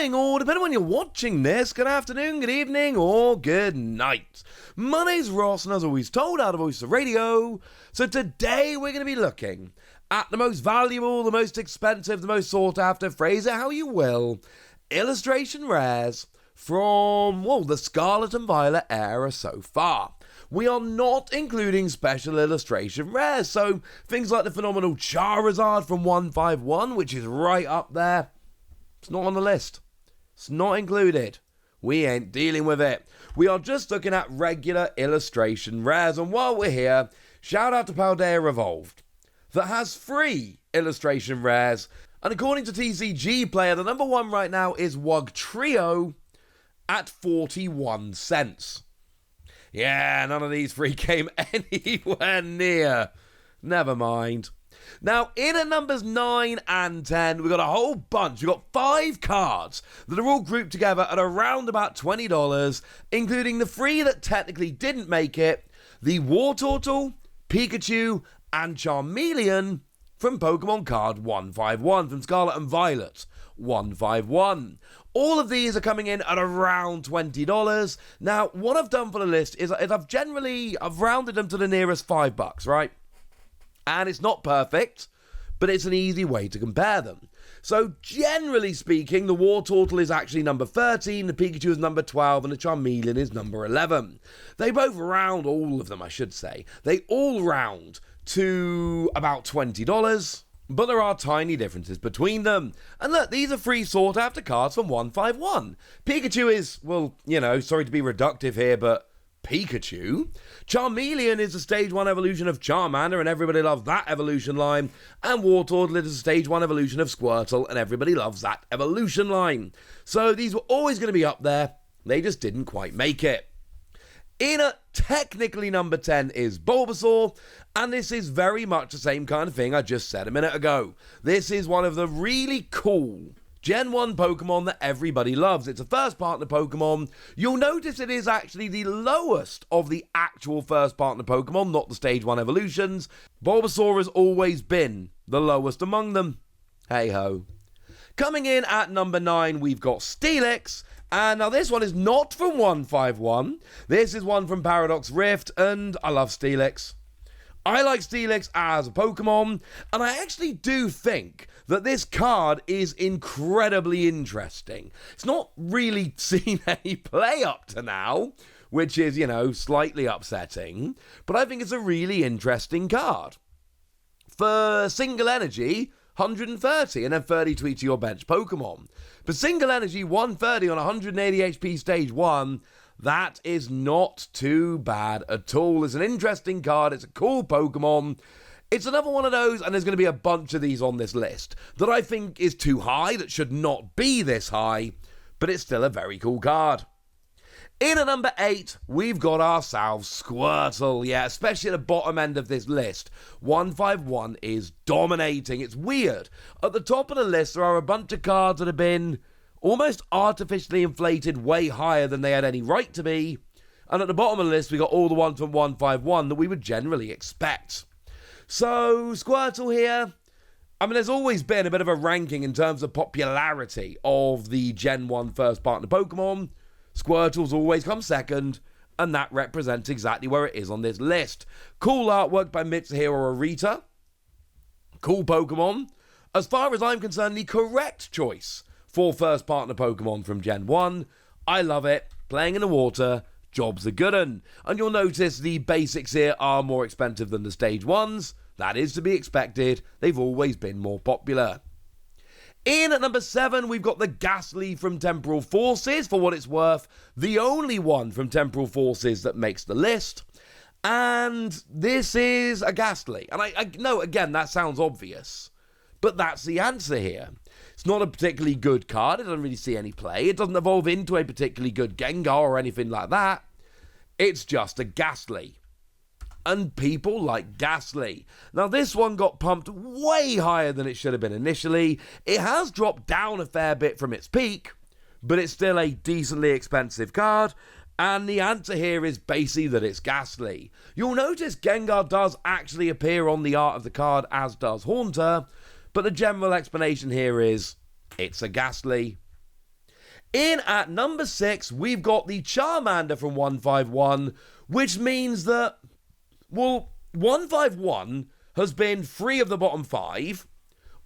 morning, or depending on when you're watching this, good afternoon, good evening, or good night. My name's Ross, and as always told, out of Voice of Radio. So today we're going to be looking at the most valuable, the most expensive, the most sought after, phrase it how you will, illustration rares from, well, the Scarlet and Violet era so far. We are not including special illustration rares, so things like the phenomenal Charizard from 151, which is right up there, it's not on the list. It's not included. We ain't dealing with it. We are just looking at regular illustration rares, and while we're here, shout out to Paldea Revolved, that has 3 illustration rares, and according to TCG Player, the number 1 right now is Wugtrio at 41 cents. Yeah, none of these 3 came anywhere near. Never mind. Now, in at numbers 9 and 10, we've got a whole bunch. We've got 5 cards that are all grouped together at around about $20, including the 3 that technically didn't make it, the Wartortle, Pikachu, and Charmeleon from Pokemon Card 151, from Scarlet and Violet 151. All of these are coming in at around $20. Now, what I've done for the list is I've rounded them to the nearest $5, right? And it's not perfect, but it's an easy way to compare them. So, generally speaking, the Wartortle is actually number 13, the Pikachu is number 12, and the Charmeleon is number 11. They both round, all of them, I should say. They all round to about $20, but there are tiny differences between them. And look, these are 3 sought after cards from 151. Pikachu is, well, you know, sorry to be reductive here, but Pikachu. Charmeleon is a stage 1 evolution of Charmander, and everybody loves that evolution line. And Wartortle is a stage 1 evolution of Squirtle, and everybody loves that evolution line. So these were always going to be up there. They just didn't quite make it. In at technically number 10 is Bulbasaur, and this is very much the same kind of thing I just said a minute ago. This is one of the really cool Gen 1 Pokemon that everybody loves. It's a first partner Pokemon. You'll notice it is actually the lowest of the actual first partner Pokemon, not the stage 1 evolutions. Bulbasaur has always been the lowest among them. Hey ho. Coming in at number 9, we've got Steelix. And now this one is not from 151. This is one from Paradox Rift, and I love Steelix. I like Steelix as a Pokemon, and I actually do think that this card is incredibly interesting. It's not really seen any play up to now, which is, you know, slightly upsetting, but I think it's a really interesting card. For single energy, 130, and then 30 to each of your bench Pokemon. For single energy, 130 on 180 HP stage 1, that is not too bad at all. It's an interesting card, it's a cool Pokemon. It's another one of those, and there's going to be a bunch of these on this list, that I think is too high, that should not be this high, but it's still a very cool card. In at number 8, we've got ourselves Squirtle. Yeah, especially at the bottom end of this list. 151 is dominating. It's weird. At the top of the list, there are a bunch of cards that have been almost artificially inflated way higher than they had any right to be. And at the bottom of the list, we got all the ones from 151 that we would generally expect. So, Squirtle here. I mean, there's always been a bit of a ranking in terms of popularity of the Gen 1 first partner Pokemon. Squirtle's always come second, and that represents exactly where it is on this list. Cool artwork by Mitsuhiro Arita. Cool Pokemon. As far as I'm concerned, the correct choice for first partner Pokemon from Gen 1. I love it. Playing in the water, job's a good un. And you'll notice the basics here are more expensive than the stage 1s. That is to be expected. They've always been more popular. In at number 7, we've got the Gastly from Temporal Forces, for what it's worth, the only one from Temporal Forces that makes the list. And this is a Gastly. And I know, again, that sounds obvious, but that's the answer here. It's not a particularly good card, it doesn't really see any play, it doesn't evolve into a particularly good Gengar or anything like that. It's just a Gastly. And people like Gastly. Now, this one got pumped way higher than it should have been initially. It has dropped down a fair bit from its peak, but it's still a decently expensive card. And the answer here is basically that it's Gastly. You'll notice Gengar does actually appear on the art of the card, as does Haunter, but the general explanation here is it's a Gastly. In at number 6, we've got the Charmander from 151, which means that, well, 151 has been 3 of the bottom 5,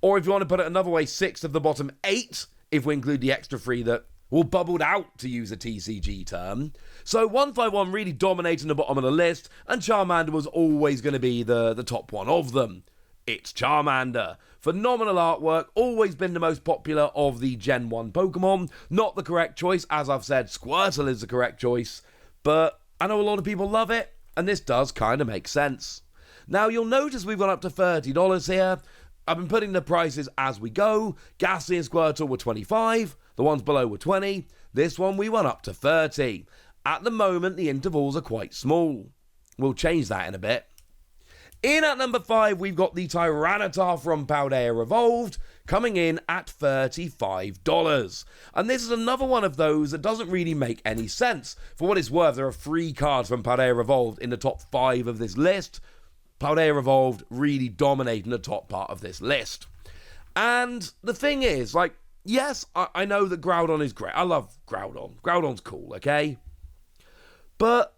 or if you want to put it another way, 6 of the bottom 8, if we include the extra 3 that, well, bubbled out, to use a TCG term. So 151 really dominating the bottom of the list, and Charmander was always going to be the top one of them. It's Charmander. Phenomenal artwork, always been the most popular of the Gen 1 Pokemon. Not the correct choice, as I've said, Squirtle is the correct choice, but I know a lot of people love it, and this does kind of make sense. Now, you'll notice we've gone up to $30 here. I've been putting the prices as we go. Gastly and Squirtle were $25, the ones below were $20. This one we went up to $30. At the moment, the intervals are quite small. We'll change that in a bit. In at number 5, we've got the Tyranitar from Paldea Evolved, coming in at $35. And this is another one of those that doesn't really make any sense. For what it's worth, there are 3 cards from Paldea Evolved in the top 5 of this list. Paldea Evolved really dominating the top part of this list. And the thing is, like, yes, I know that Groudon is great. I love Groudon. Groudon's cool, okay? But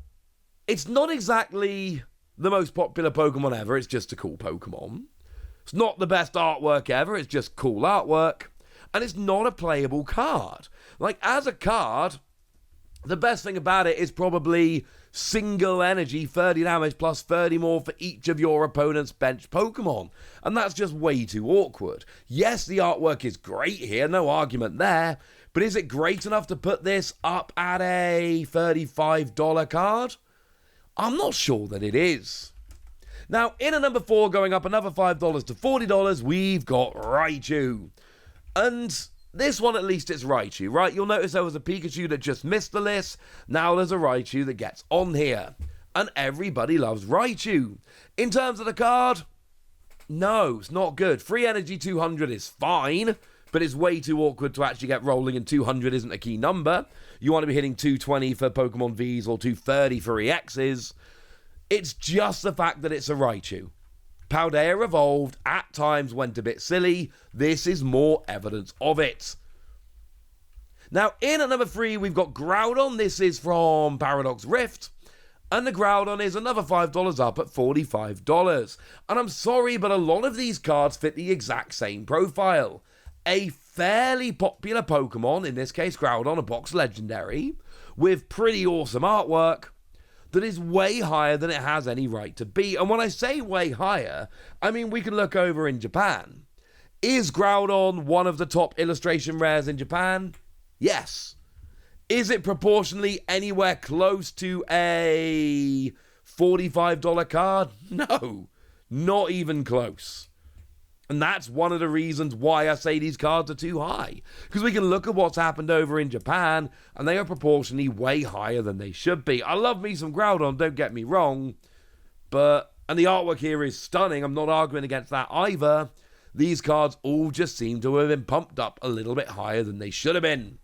it's not exactly the most popular Pokemon ever. It's just a cool Pokemon. It's not the best artwork ever. It's just cool artwork. And it's not a playable card. Like, as a card, the best thing about it is probably single energy, 30 damage plus 30 more for each of your opponent's bench Pokemon. And that's just way too awkward. Yes, the artwork is great here, no argument there. But is it great enough to put this up at a $35 card? I'm not sure that it is. Now, in at number 4, going up another $5 to $40, we've got Raichu. And this one, at least, it's Raichu, right? You'll notice there was a Pikachu that just missed the list. Now there's a Raichu that gets on here. And everybody loves Raichu. In terms of the card, no, it's not good. Free Energy 200 is fine, but it's way too awkward to actually get rolling, and 200 isn't a key number. You want to be hitting 220 for Pokemon Vs or 230 for EXs. It's just the fact that it's a Raichu. Paldea Evolved at times went a bit silly. This is more evidence of it. Now, in at number 3, we've got Groudon. This is from Paradox Rift. And the Groudon is another $5 up at $45. And I'm sorry, but a lot of these cards fit the exact same profile. A fairly popular Pokemon, in this case Groudon, a box legendary, with pretty awesome artwork, that is way higher than it has any right to be. And when I say way higher, I mean we can look over in Japan. Is Groudon one of the top illustration rares in Japan? Yes. Is it proportionally anywhere close to a $45 card? No, not even close. And that's one of the reasons why I say these cards are too high. Because we can look at what's happened over in Japan, and they are proportionally way higher than they should be. I love me some Groudon, don't get me wrong. And the artwork here is stunning. I'm not arguing against that either. These cards all just seem to have been pumped up a little bit higher than they should have been.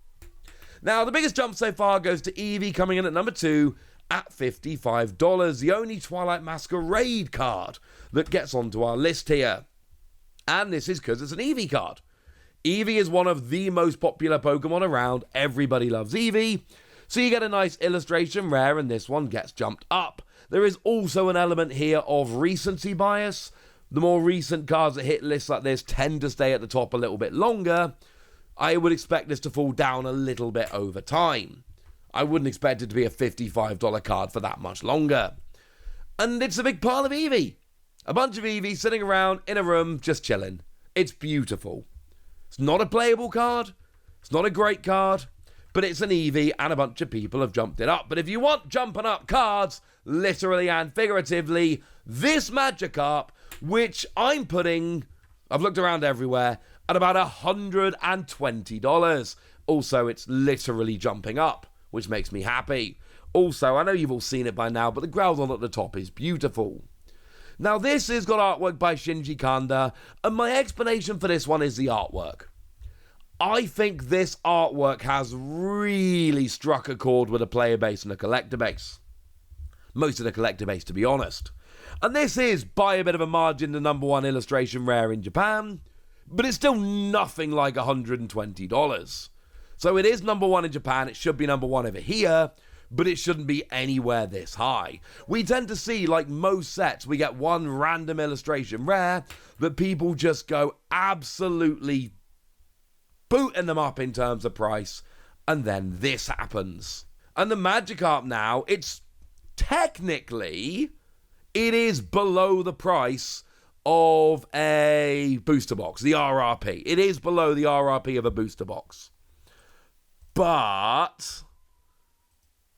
Now, the biggest jump so far goes to Eevee, coming in at number 2 at $55. The only Twilight Masquerade card that gets onto our list here. And this is because it's an Eevee card. Eevee is one of the most popular Pokemon around. Everybody loves Eevee. So you get a nice illustration rare, and this one gets jumped up. There is also an element here of recency bias. The more recent cards that hit lists like this tend to stay at the top a little bit longer. I would expect this to fall down a little bit over time. I wouldn't expect it to be a $55 card for that much longer. And it's a big pile of Eevee. A bunch of Eevee sitting around in a room just chilling. It's beautiful. It's not a playable card. It's not a great card. But it's an Eevee, and a bunch of people have jumped it up. But if you want jumping up cards, literally and figuratively, this Magikarp, which I've looked around everywhere, at about $120. Also, it's literally jumping up, which makes me happy. Also, I know you've all seen it by now, but the Groudon at the top is beautiful. Now, this has got artwork by Shinji Kanda, and my explanation for this one is the artwork. I think this artwork has really struck a chord with a player base and a collector base. Most of the collector base, to be honest. And this is, by a bit of a margin, the number 1 illustration rare in Japan, but it's still nothing like $120. So it is number 1 in Japan. It should be number 1 over here, but it shouldn't be anywhere this high. We tend to see, like most sets, we get one random illustration rare that people just go absolutely booting them up in terms of price, and then this happens. And the Magikarp now, it's technically, it is below the price of a booster box, the RRP. It is below the RRP of a booster box. But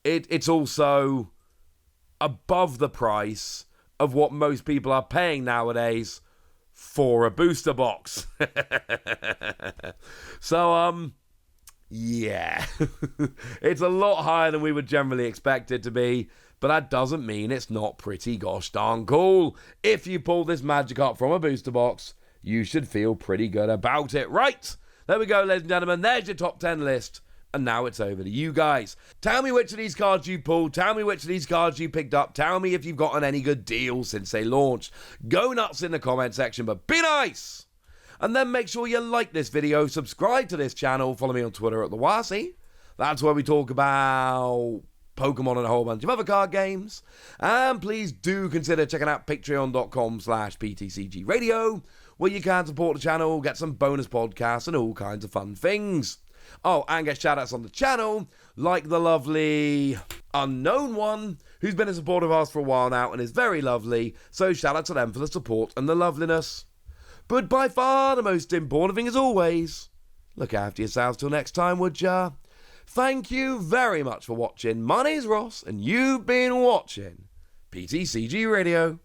it's also above the price of what most people are paying nowadays for a booster box. So, yeah. It's a lot higher than we would generally expect it to be, but that doesn't mean it's not pretty gosh darn cool. If you pull this Magikarp from a booster box, you should feel pretty good about it. Right, there we go, ladies and gentlemen. There's your top 10 list. And now it's over to you guys. Tell me which of these cards you pulled. Tell me which of these cards you picked up. Tell me if you've gotten any good deals since they launched. Go nuts in the comment section, but be nice. And then make sure you like this video, subscribe to this channel, follow me on Twitter at @TheWasi. That's where we talk about Pokemon and a whole bunch of other card games. And please do consider checking out patreon.com/PTCG Radio, where you can support the channel, get some bonus podcasts and all kinds of fun things. Oh, and get shout-outs on the channel, like the lovely unknown one, who's been a supporter of ours for a while now and is very lovely, so shout-out to them for the support and the loveliness. But by far the most important thing, as always, look after yourselves till next time, would ya? Thank you very much for watching. My name's Ross, and you've been watching PTCG Radio.